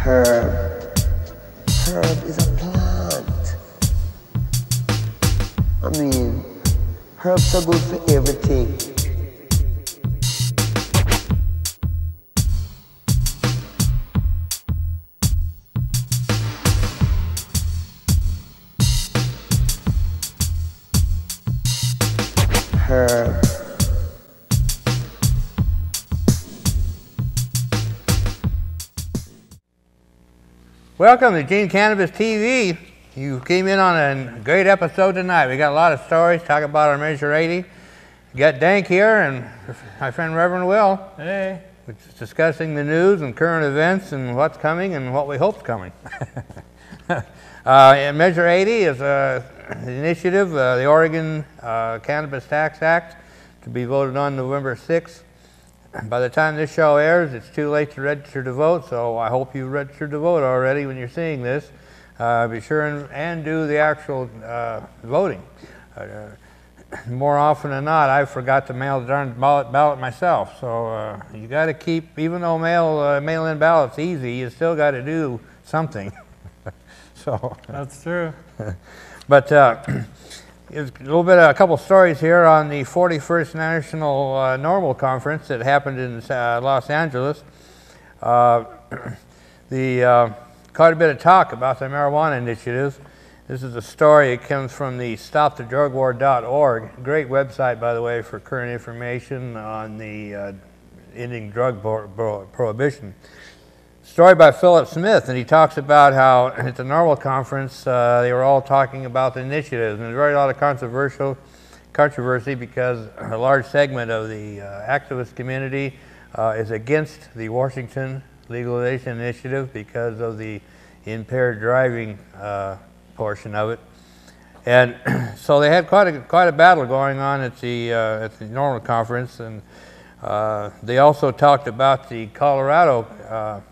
Herb. Herb is a plant. I mean, herbs are good for everything. Herb. Welcome to Eugene Cannabis TV. You came in on a great episode tonight. We got a lot of stories, talk about our Measure 80. We got Dank here and my friend Reverend Will. Hey. We're discussing the news and current events and what's coming and what we hope's coming. Measure 80 is an initiative, the Oregon Cannabis Tax Act, to be voted on November 6th. By the time this show airs, it's too late to register to vote, so I hope you registered to vote already when you're seeing this. Be sure and do the actual voting. More often than not, I forgot to mail the darn ballot myself, so you got to keep, even though mail-in ballots easy, you still got to do something. So that's true. But a couple stories here on the 41st National NORML Conference that happened in Los Angeles. Quite a bit of talk about the marijuana initiatives. This is a story. It comes from the stopthedrugwar.org. Great website, by the way, for current information on the ending drug prohibition. Story by Philip Smith, and he talks about how at the NORML conference they were all talking about the initiatives, and there's very a lot of controversy because a large segment of the activist community is against the Washington legalization initiative because of the impaired driving portion of it, and so they had quite a battle going on at the NORML conference, and they also talked about the Colorado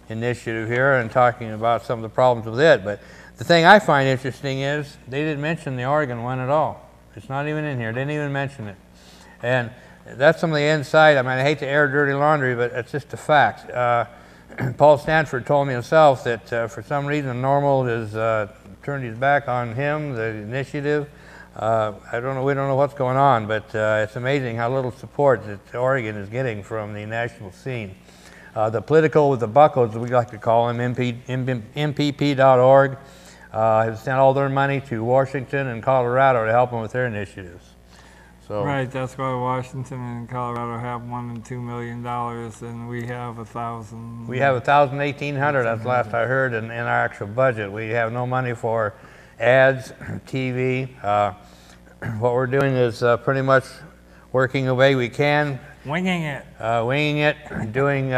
initiative here and talking about some of the problems with it. But the thing I find interesting is they didn't mention the Oregon one at all. It's not even in here. Didn't even mention it. And that's some of the inside. I mean, I hate to air dirty laundry, but it's just a fact. Paul Stanford told me himself that for some reason NORML has turned his back on him, the initiative. I don't know. We don't know what's going on, but it's amazing how little support that Oregon is getting from the national scene. The political with the buckles, we like to call them, MPP.org, have sent all their money to Washington and Colorado to help them with their initiatives. So, right, that's why Washington and Colorado have $1 and $2 million, and we have 1,000. We have 1,000, 1,800. That's the last I heard in our actual budget. We have no money for ads, TV. What we're doing is pretty much working the way we can. Winging it. Doing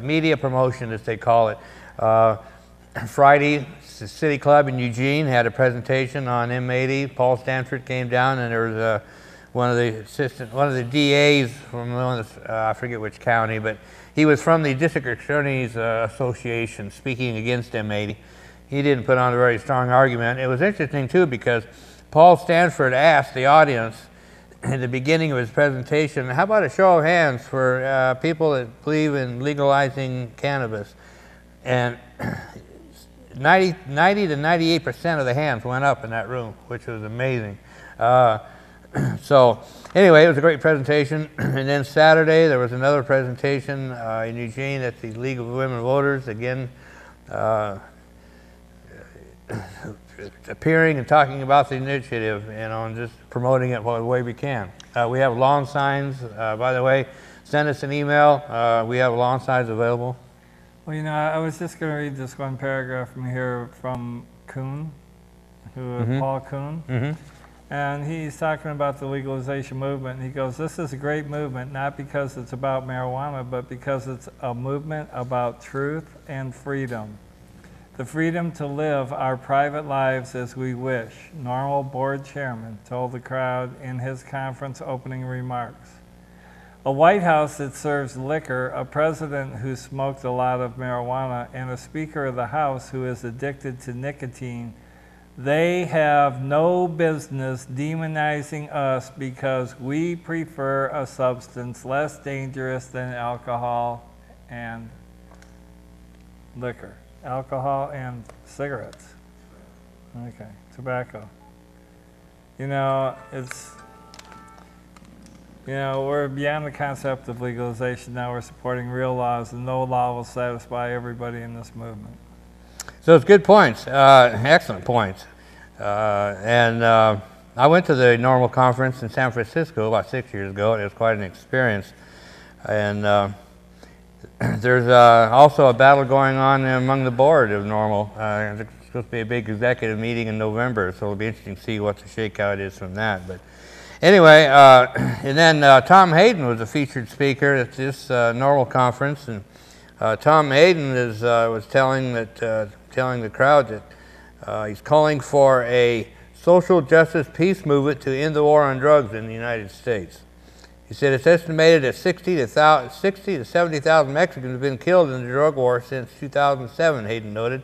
media promotion, as they call it. Friday, the City Club in Eugene had a presentation on M80. Paul Stanford came down, and there was one of the DAs from I forget which county, but he was from the District Attorney's Association speaking against M80. He didn't put on a very strong argument. It was interesting, too, because Paul Stanford asked the audience in the beginning of his presentation, how about a show of hands for people that believe in legalizing cannabis? And 90 to 98% of the hands went up in that room, which was amazing. So anyway, it was a great presentation. And then Saturday, there was another presentation in Eugene at the League of Women Voters, again, appearing and talking about the initiative, and just promoting it the way we can. We have lawn signs. By the way, send us an email. We have lawn signs available. Well, you know, I was just going to read this one paragraph from here from Kuhn, Paul Kuhn. And he's talking about the legalization movement. And he goes, this is a great movement, not because it's about marijuana, but because it's a movement about truth and freedom. The freedom to live our private lives as we wish, NORML board chairman told the crowd in his conference opening remarks. A White House that serves liquor, a president who smoked a lot of marijuana, and a Speaker of the House who is addicted to nicotine, they have no business demonizing us because we prefer a substance less dangerous than alcohol and liquor, alcohol and cigarettes. Okay, tobacco. You know, we're beyond the concept of legalization now. We're supporting real laws, and no law will satisfy everybody in this movement. So it's good points, excellent points. I went to the NORML conference in San Francisco about 6 years ago, and it was quite an experience. And there's also a battle going on among the board of NORML. There's supposed to be a big executive meeting in November, so it'll be interesting to see what the shakeout is from that. But anyway, and then Tom Hayden was a featured speaker at this NORML conference, and Tom Hayden was telling the crowd that he's calling for a social justice peace movement to end the war on drugs in the United States. He said it's estimated that 60 to 70,000 Mexicans have been killed in the drug war since 2007, Hayden noted.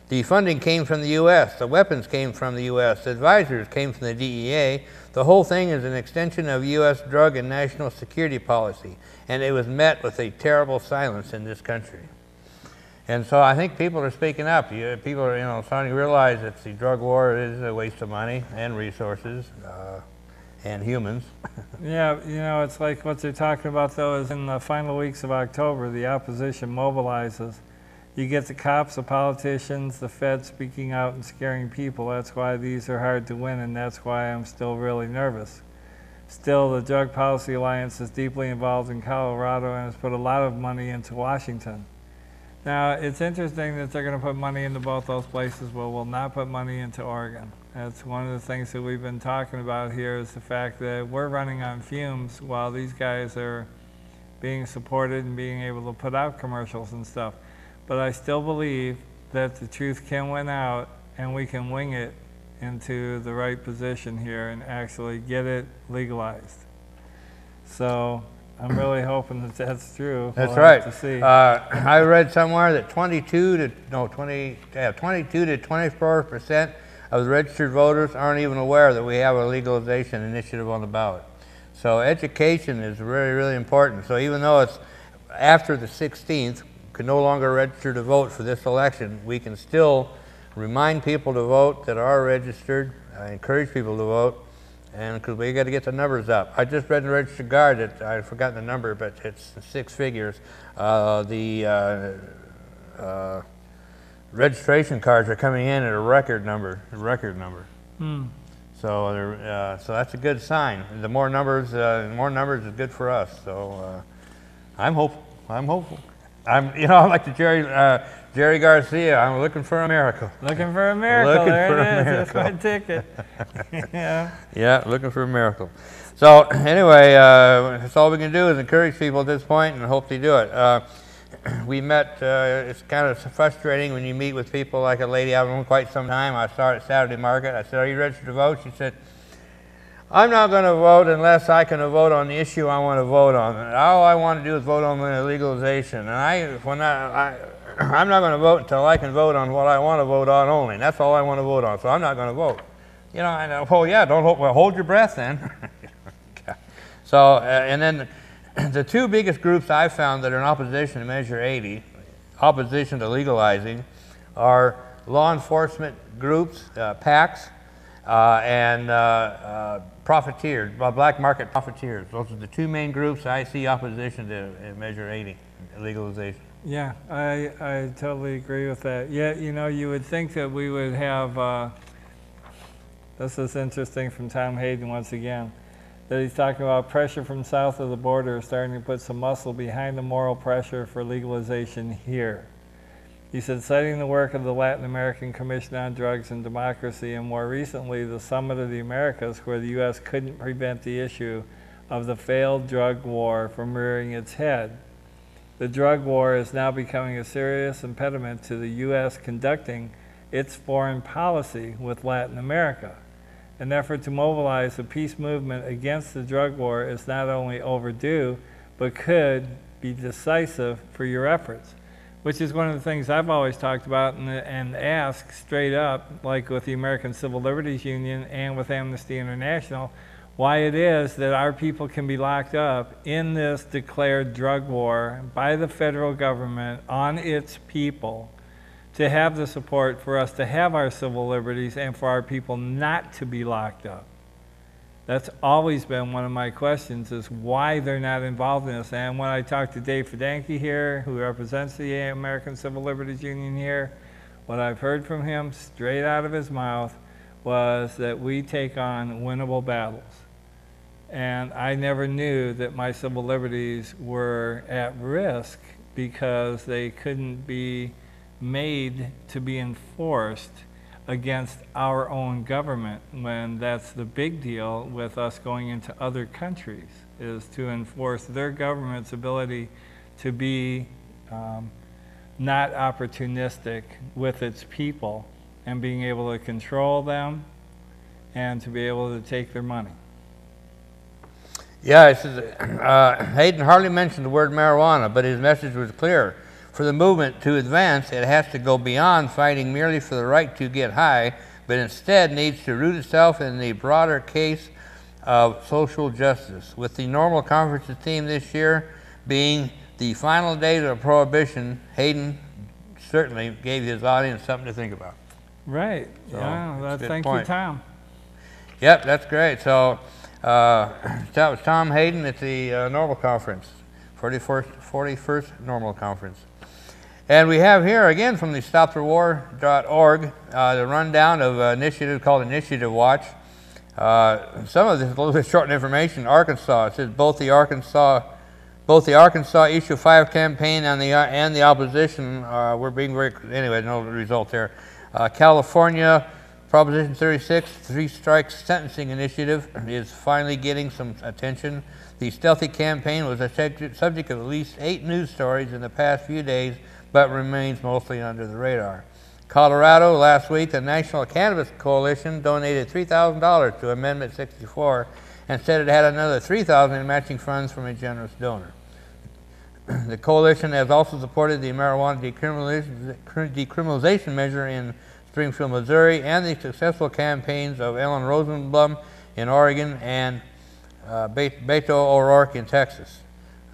The funding came from the U.S., the weapons came from the U.S., the advisors came from the DEA. The whole thing is an extension of U.S. drug and national security policy, and it was met with a terrible silence in this country. And so I think people are speaking up. People are, starting to realize that the drug war is a waste of money and resources and humans. Yeah, it's like what they're talking about, though, is in the final weeks of October, the opposition mobilizes. You get the cops, the politicians, the feds speaking out and scaring people. That's why these are hard to win, and that's why I'm still really nervous. Still, the Drug Policy Alliance is deeply involved in Colorado and has put a lot of money into Washington. Now, it's interesting that they're going to put money into both those places, but will not put money into Oregon. That's one of the things that we've been talking about here, is the fact that we're running on fumes while these guys are being supported and being able to put out commercials and stuff. But I still believe that the truth can win out, and we can wing it into the right position here and actually get it legalized. So I'm really hoping that that's true. That's right. To see. I read somewhere that 22 to 24% of the registered voters aren't even aware that we have a legalization initiative on the ballot. So education is really, really important. So even though it's after the 16th, can no longer register to vote for this election, we can still remind people to vote that are registered, encourage people to vote, and because we got to get the numbers up. I just read in the Registered Guard that I've forgotten the number, but it's 6 figures. The registration cards are coming in at a record number. So that's a good sign. The more numbers is good for us. So I'm hopeful. I'm like the Jerry Garcia. I'm looking for a miracle. Looking for a miracle. There it is. That's my ticket. Yeah. Yeah, looking for a miracle. So anyway, that's all we can do is encourage people at this point and hope they do it. We met. It's kind of frustrating when you meet with people like a lady I've known quite some time. I saw her at Saturday Market. I said, "Are you registered to vote?" She said, "I'm not going to vote unless I can vote on the issue I want to vote on. All I want to do is vote on the legalization. And I'm not going to vote until I can vote on what I want to vote on only. And that's all I want to vote on. So I'm not going to vote." Hold your breath then. So, and then the two biggest groups I've found that are in opposition to Measure 80, opposition to legalizing, are law enforcement groups, PACs, and profiteers, black market profiteers. Those are the two main groups I see opposition to Measure 80, legalization. Yeah, I totally agree with that. Yeah, you would think that we would have, this is interesting from Tom Hayden once again, that he's talking about pressure from south of the border starting to put some muscle behind the moral pressure for legalization here. He said, citing the work of the Latin American Commission on Drugs and Democracy, and more recently the Summit of the Americas, where the U.S. couldn't prevent the issue of the failed drug war from rearing its head. The drug war is now becoming a serious impediment to the U.S. conducting its foreign policy with Latin America. An effort to mobilize a peace movement against the drug war is not only overdue, but could be decisive for your efforts, which is one of the things I've always talked about and asked straight up, like with the American Civil Liberties Union and with Amnesty International, why it is that our people can be locked up in this declared drug war by the federal government on its people to have the support for us to have our civil liberties and for our people not to be locked up. That's always been one of my questions, is why they're not involved in this. And when I talked to Dave Dank here, who represents the American Civil Liberties Union here, what I've heard from him straight out of his mouth was that we take on winnable battles. And I never knew that my civil liberties were at risk because they couldn't be made to be enforced against our own government, when that's the big deal with us going into other countries, is to enforce their government's ability to be not opportunistic with its people and being able to control them and to be able to take their money. Yeah, it says, Hayden hardly mentioned the word marijuana, but his message was clear. For the movement to advance, it has to go beyond fighting merely for the right to get high, but instead needs to root itself in the broader case of social justice, with the NORML conference's theme this year being the final days of prohibition. Hayden certainly gave his audience something to think about. Right. So, yeah, thank you, Tom. Yep, that's great. So that was Tom Hayden at the NORML conference, 41st NORML conference. And we have here again from the stopthewar.org the rundown of an initiative called Initiative Watch. Some of this is a little bit short information. Arkansas, it says both the Arkansas Issue 5 campaign and the opposition were being very, anyway, no result there. California, Proposition 36, three-strike sentencing initiative is finally getting some attention. The stealthy campaign was a subject of at least 8 news stories in the past few days, but remains mostly under the radar. Colorado, last week, the National Cannabis Coalition donated $3,000 to Amendment 64 and said it had another $3,000 in matching funds from a generous donor. The coalition has also supported the marijuana decriminalization measure in Springfield, Missouri, and the successful campaigns of Ellen Rosenblum in Oregon and Beto O'Rourke in Texas.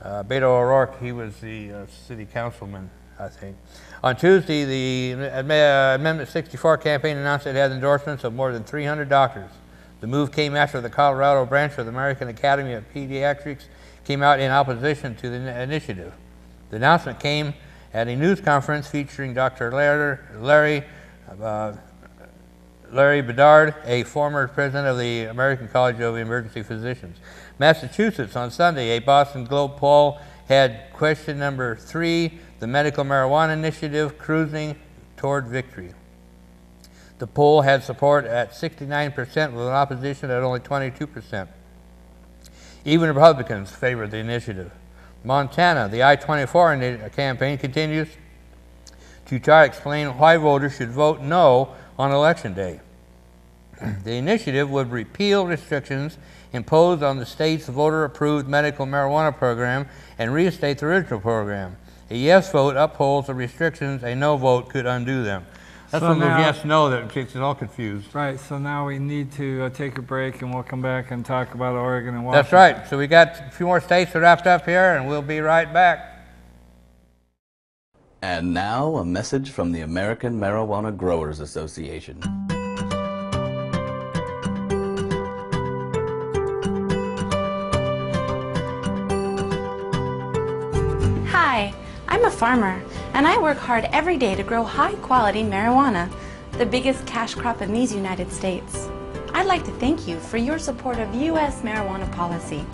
Beto O'Rourke, he was the city councilman, I think. On Tuesday, the Amendment 64 campaign announced it had endorsements of more than 300 doctors. The move came after the Colorado branch of the American Academy of Pediatrics came out in opposition to the initiative. The announcement came at a news conference featuring Dr. Larry Bedard, a former president of the American College of Emergency Physicians. Massachusetts, on Sunday, a Boston Globe poll had question number 3, the medical marijuana initiative cruising toward victory. The poll had support at 69% with an opposition at only 22%. Even Republicans favored the initiative. Montana, the I-24 campaign continues to try to explain why voters should vote no on Election Day. The initiative would repeal restrictions imposed on the state's voter-approved medical marijuana program and reinstate the original program. A yes vote upholds the restrictions, a no vote could undo them. That's So one of those now- yes-no that gets us all confused. Right, so now we need to take a break, and we'll come back and talk about Oregon and Washington. That's right. So we got a few more states wrapped up here, and we'll be right back. And now, a message from the American Marijuana Growers Association. Hi, I'm a farmer, and I work hard every day to grow high-quality marijuana, the biggest cash crop in these United States. I'd like to thank you for your support of U.S. marijuana policy.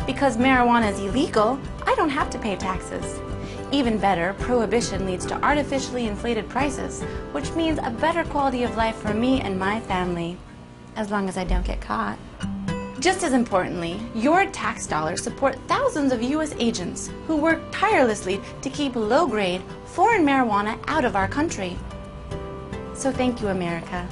Because marijuana is illegal, I don't have to pay taxes. Even better, prohibition leads to artificially inflated prices, which means a better quality of life for me and my family, as long as I don't get caught. Just as importantly, your tax dollars support thousands of U.S. agents who work tirelessly to keep low-grade, foreign marijuana out of our country. So thank you, America.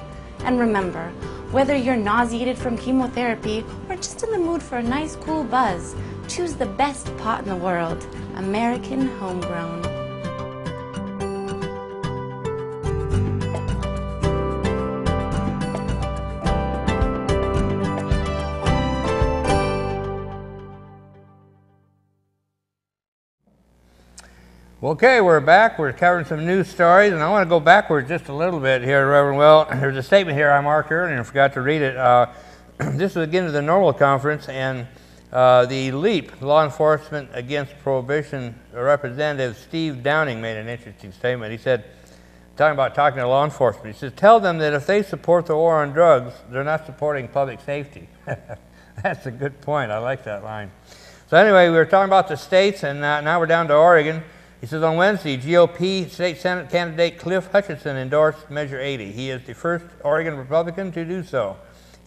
And remember, whether you're nauseated from chemotherapy or just in the mood for a nice cool buzz, choose the best pot in the world, American homegrown. Okay, we're back. We're covering some news stories, and I want to go backwards just a little bit here, Reverend Will. There's a statement here I marked earlier and forgot to read it. This was again to the NORML conference, and the LEAP, Law Enforcement Against Prohibition Representative Steve Downing, made an interesting statement. He said, talking to law enforcement, he says, tell them that if they support the war on drugs, they're not supporting public safety. That's a good point. I like that line. So anyway, we were talking about the states, and now we're down to Oregon. He says, on Wednesday, GOP State Senate candidate Cliff Hutchinson endorsed Measure 80. He is the first Oregon Republican to do so.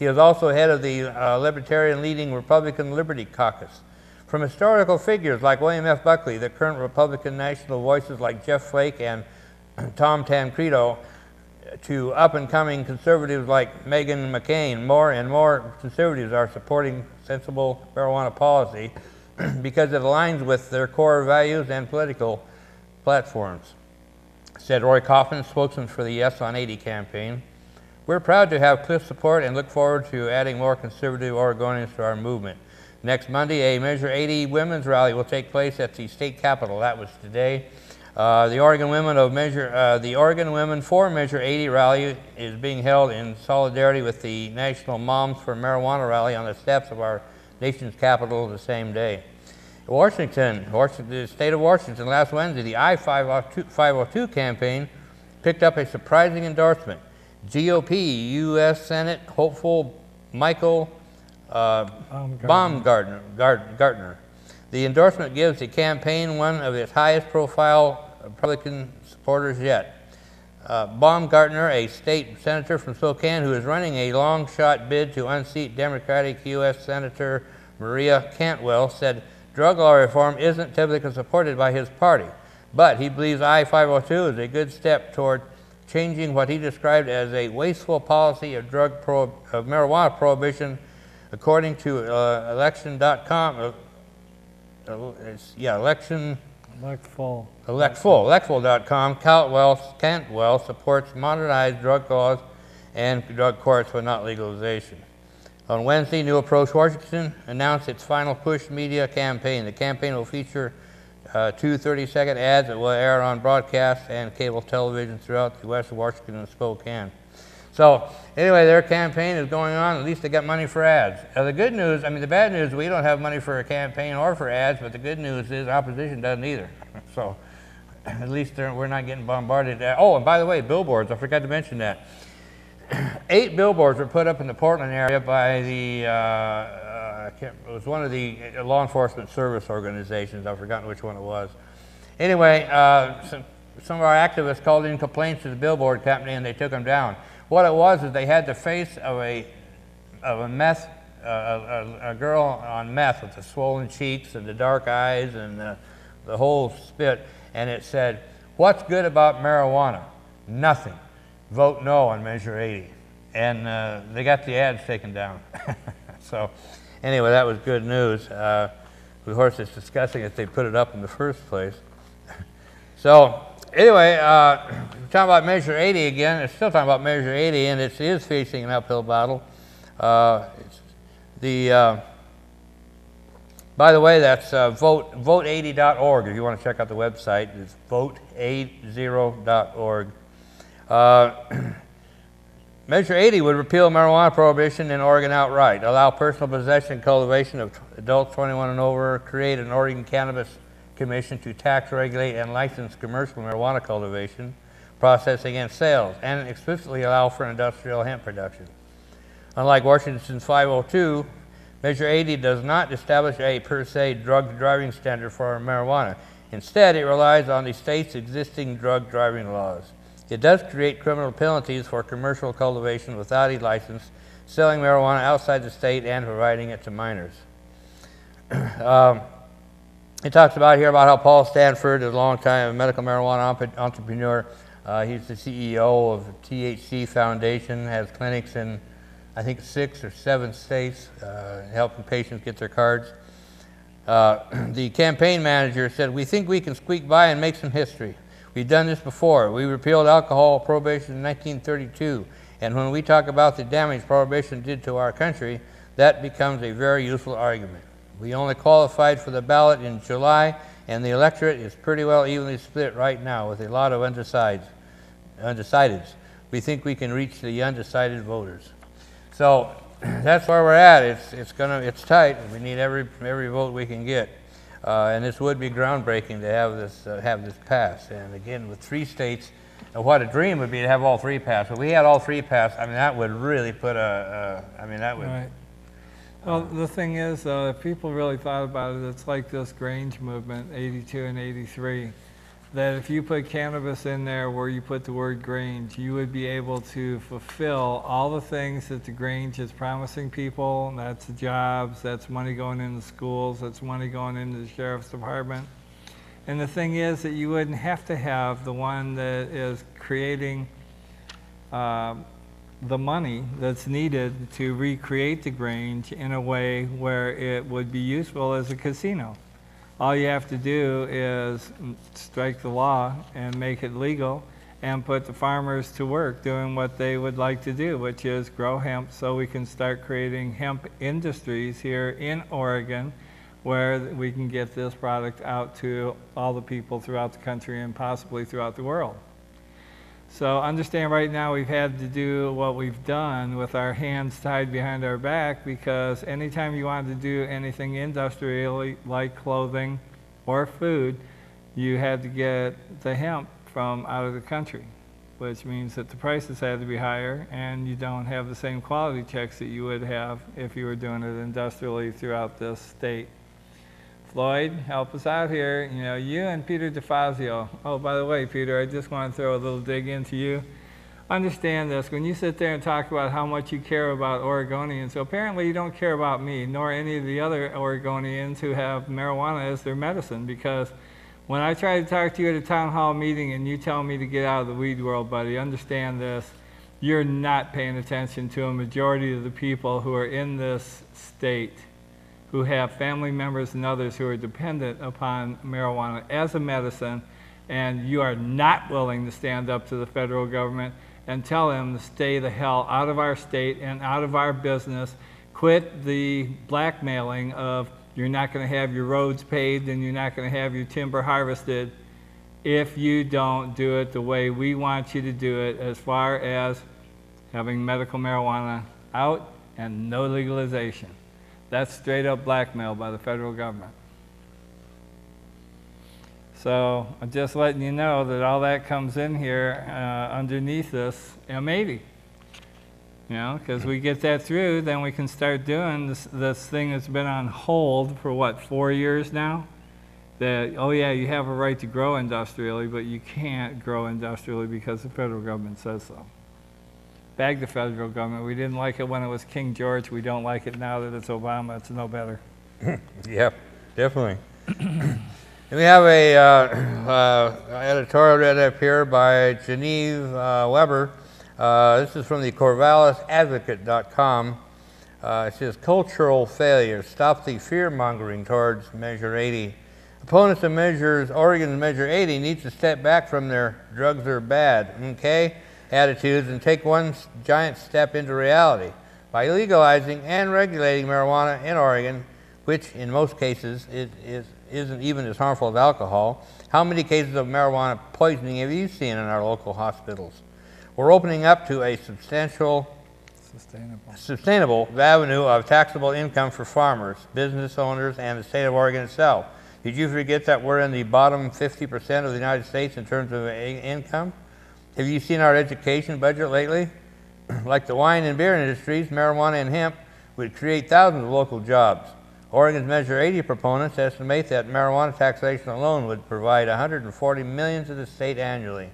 He is also head of the Libertarian-leading Republican Liberty Caucus. From historical figures like William F. Buckley, the current Republican national voices like Jeff Flake and Tom Tancredo, to up-and-coming conservatives like Meghan McCain, more and more conservatives are supporting sensible marijuana policy because it aligns with their core values and political platforms, said Roy Kaufman, spokesman for the Yes on 80 campaign. We're proud to have Cliff's support and look forward to adding more conservative Oregonians to our movement. Next Monday, a Measure 80 women's rally will take place at the state capitol. That was today. The Oregon Women for Measure 80 rally is being held in solidarity with the National Moms for Marijuana rally on the steps of our nation's capital the same day. Washington, the state of Washington, last Wednesday, the I-502 campaign picked up a surprising endorsement. GOP U.S. Senate hopeful Michael Baumgartner. The endorsement gives the campaign one of its highest profile Republican supporters yet. Baumgartner, a state senator from Spokane who is running a long shot bid to unseat Democratic U.S. Senator Maria Cantwell, said drug law reform isn't typically supported by his party, but he believes I-502 is a good step toward changing what he described as a wasteful policy of marijuana prohibition. According to election.com, electful.com, Cantwell supports modernized drug laws and drug courts, but not legalization. On Wednesday, New Approach Washington announced its final push media campaign. The campaign will feature 2 30-second ads that will air on broadcast and cable television throughout the west of Washington and Spokane. So anyway, their campaign is going on. At least they got money for ads. The good news, the bad news, we don't have money for a campaign or for ads, but the good news is opposition doesn't either. So at least we're not getting bombarded. Oh, and by the way, billboards, I forgot to mention that. 8 billboards were put up in the Portland area by the, it was one of the law enforcement service organizations. I've forgotten which one it was. Anyway, some of our activists called in complaints to the billboard company and they took them down. What it was is they had the face of a girl on meth with the swollen cheeks and the dark eyes and the whole spit, and it said, "What's good about marijuana? Nothing. Vote no on Measure 80." And they got the ads taken down. So anyway, that was good news. Of course, it's disgusting that they put it up in the first place. So anyway, we're talking about Measure 80 again. It's still talking about Measure 80, and it is facing an uphill battle. By the way, that's vote80.org. If you want to check out the website, it's vote80.org. Measure 80 would repeal marijuana prohibition in Oregon outright, allow personal possession and cultivation of adults 21 and over, create an Oregon Cannabis Commission to tax, regulate, and license commercial marijuana cultivation, processing, and sales, and explicitly allow for industrial hemp production. Unlike Washington's 502, Measure 80 does not establish a per se drug driving standard for marijuana. Instead, it relies on the state's existing drug driving laws. It does create criminal penalties for commercial cultivation without a license, selling marijuana outside the state, and providing it to minors. It talks about here about how Paul Stanford is a long-time medical marijuana entrepreneur. He's the CEO of the THC Foundation, has clinics in, I think, 6 or 7 states, helping patients get their cards. The campaign manager said, "We think we can squeak by and make some history. We've done this before. We repealed alcohol prohibition in 1932, and when we talk about the damage prohibition did to our country, that becomes a very useful argument. We only qualified for the ballot in July, And the electorate is pretty well evenly split right now with a lot of undecideds. We think we can reach the undecided voters. So that's where we're at. It's tight. We need every vote we can get. And this would be groundbreaking to have this pass. And again, with 3 states, what a dream would be to have all 3 pass. If we had all 3 pass, I mean, that would really put that would. Right. Well, the thing is, if people really thought about it, it's like this Grange movement, 82 and 83, that if you put cannabis in there where you put the word Grange, you would be able to fulfill all the things that the Grange is promising people. That's jobs, that's money going into schools, that's money going into the sheriff's department. And the thing is that you wouldn't have to have the one that is creating the money that's needed to recreate the Grange in a way where it would be useful as a casino. All you have to do is strike the law and make it legal and put the farmers to work doing what they would like to do, which is grow hemp so we can start creating hemp industries here in Oregon where we can get this product out to all the people throughout the country and possibly throughout the world. So understand right now we've had to do what we've done with our hands tied behind our back, because anytime you wanted to do anything industrially like clothing or food, you had to get the hemp from out of the country, which means that the prices had to be higher and you don't have the same quality checks that you would have if you were doing it industrially throughout this state. Floyd, help us out here. You know, you and Peter DeFazio. Oh, by the way, Peter, I just want to throw a little dig into you. Understand this. When you sit there and talk about how much you care about Oregonians, so apparently you don't care about me, nor any of the other Oregonians who have marijuana as their medicine, because when I try to talk to you at a town hall meeting and you tell me to get out of the weed world, buddy, understand this. You're not paying attention to a majority of the people who are in this state, who have family members and others who are dependent upon marijuana as a medicine, and you are not willing to stand up to the federal government and tell them to stay the hell out of our state and out of our business. Quit the blackmailing of you're not going to have your roads paved and you're not going to have your timber harvested if you don't do it the way we want you to do it, as far as having medical marijuana out and no legalization. That's straight up blackmail by the federal government. So I'm just letting you know that all that comes in here underneath this M80. You know, because we get that through, then we can start doing this thing that's been on hold for what, 4 years now? That, oh yeah, you have a right to grow industrially, but you can't grow industrially because the federal government says so. Bag the federal government. We didn't like it when it was King George. We don't like it now that it's Obama. It's no better. Yep, definitely. And we have a editorial read up here by Genevieve Weber. This is from the CorvalisAdvocate.com. It says, cultural failure. Stop the fear-mongering towards Measure 80. Opponents of Oregon's Measure 80 need to step back from their drugs are bad, okay, attitudes and take one giant step into reality. By legalizing and regulating marijuana in Oregon, which in most cases isn't even as harmful as alcohol, how many cases of marijuana poisoning have you seen in our local hospitals? We're opening up to a sustainable avenue of taxable income for farmers, business owners, and the state of Oregon itself. Did you forget that we're in the bottom 50% of the United States in terms of income? Have you seen our education budget lately? Like the wine and beer industries, marijuana and hemp would create thousands of local jobs. Oregon's Measure 80 proponents estimate that marijuana taxation alone would provide $140 million to the state annually.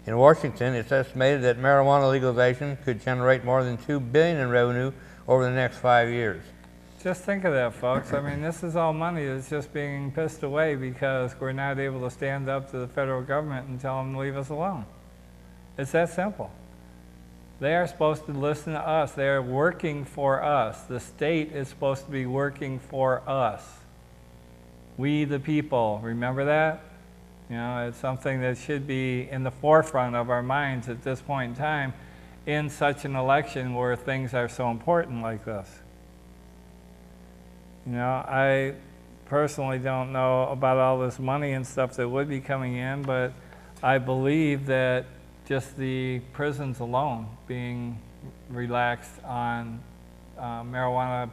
In Washington, it's estimated that marijuana legalization could generate more than $2 billion in revenue over the next 5 years. Just think of that, folks. I mean, this is all money that's just being pissed away because we're not able to stand up to the federal government and tell them to leave us alone. It's that simple. They are supposed to listen to us. They are working for us. The state is supposed to be working for us. We the people, remember that? You know, it's something that should be in the forefront of our minds at this point in time in such an election where things are so important like this. You know, personally don't know about all this money and stuff that would be coming in, but I believe that just the prisons alone being relaxed on marijuana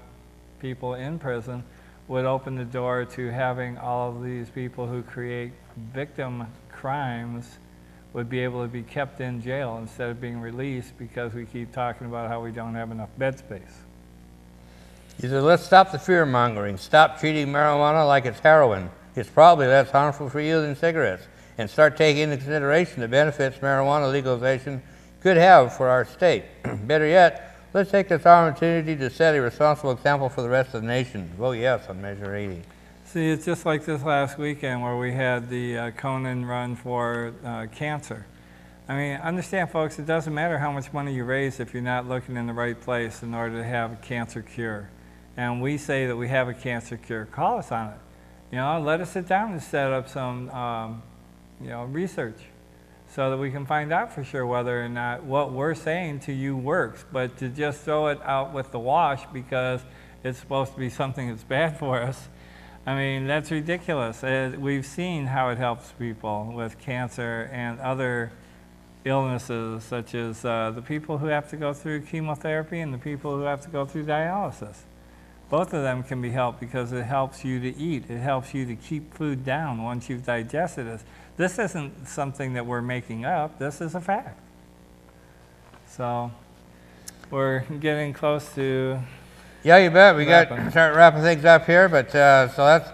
people in prison would open the door to having all of these people who create victim crimes would be able to be kept in jail instead of being released because we keep talking about how we don't have enough bed space. He said, let's stop the fear mongering. Stop treating marijuana like it's heroin. It's probably less harmful for you than cigarettes. And start taking into consideration the benefits marijuana legalization could have for our state. Better yet, let's take this opportunity to set a responsible example for the rest of the nation. Vote yes on Measure 80. See, it's just like this last weekend where we had the Conan run for cancer. I mean, understand, folks, it doesn't matter how much money you raise if you're not looking in the right place in order to have a cancer cure. And we say that we have a cancer cure. Call us on it. You know, let us sit down and set up some, you know, research so that we can find out for sure whether or not what we're saying to you works. But to just throw it out with the wash because it's supposed to be something that's bad for us, I mean, that's ridiculous. We've seen how it helps people with cancer and other illnesses, such as the people who have to go through chemotherapy and the people who have to go through dialysis. Both of them can be helped because it helps you to eat. It helps you to keep food down once you've digested it. This isn't something that we're making up. This is a fact. So we're getting close to Yeah, you bet. We got to start wrapping things up here, but so that's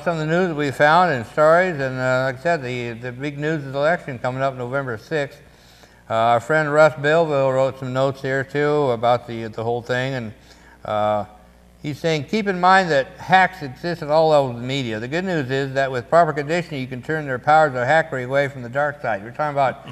some of the news that we found and stories. And like I said, the big news is the election coming up November 6th. Our friend Russ Belleville wrote some notes here too about the whole thing, and he's saying, keep in mind that hacks exist at all levels of the media. The good news is that with proper conditioning, you can turn their powers of hackery away from the dark side. We're talking about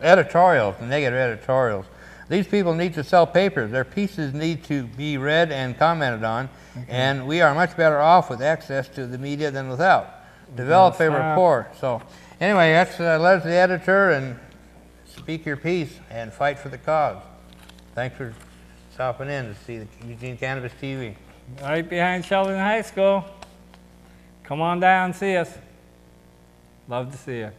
editorials, the negative editorials. These people need to sell papers. Their pieces need to be read and commented on, and we are much better off with access to the media than without. Develop a rapport. So anyway, that's Les the editor, and speak your piece and fight for the cause. Thanks for stopping in to see the Eugene Cannabis TV. right behind Sheldon High School. Come on down and see us. Love to see you.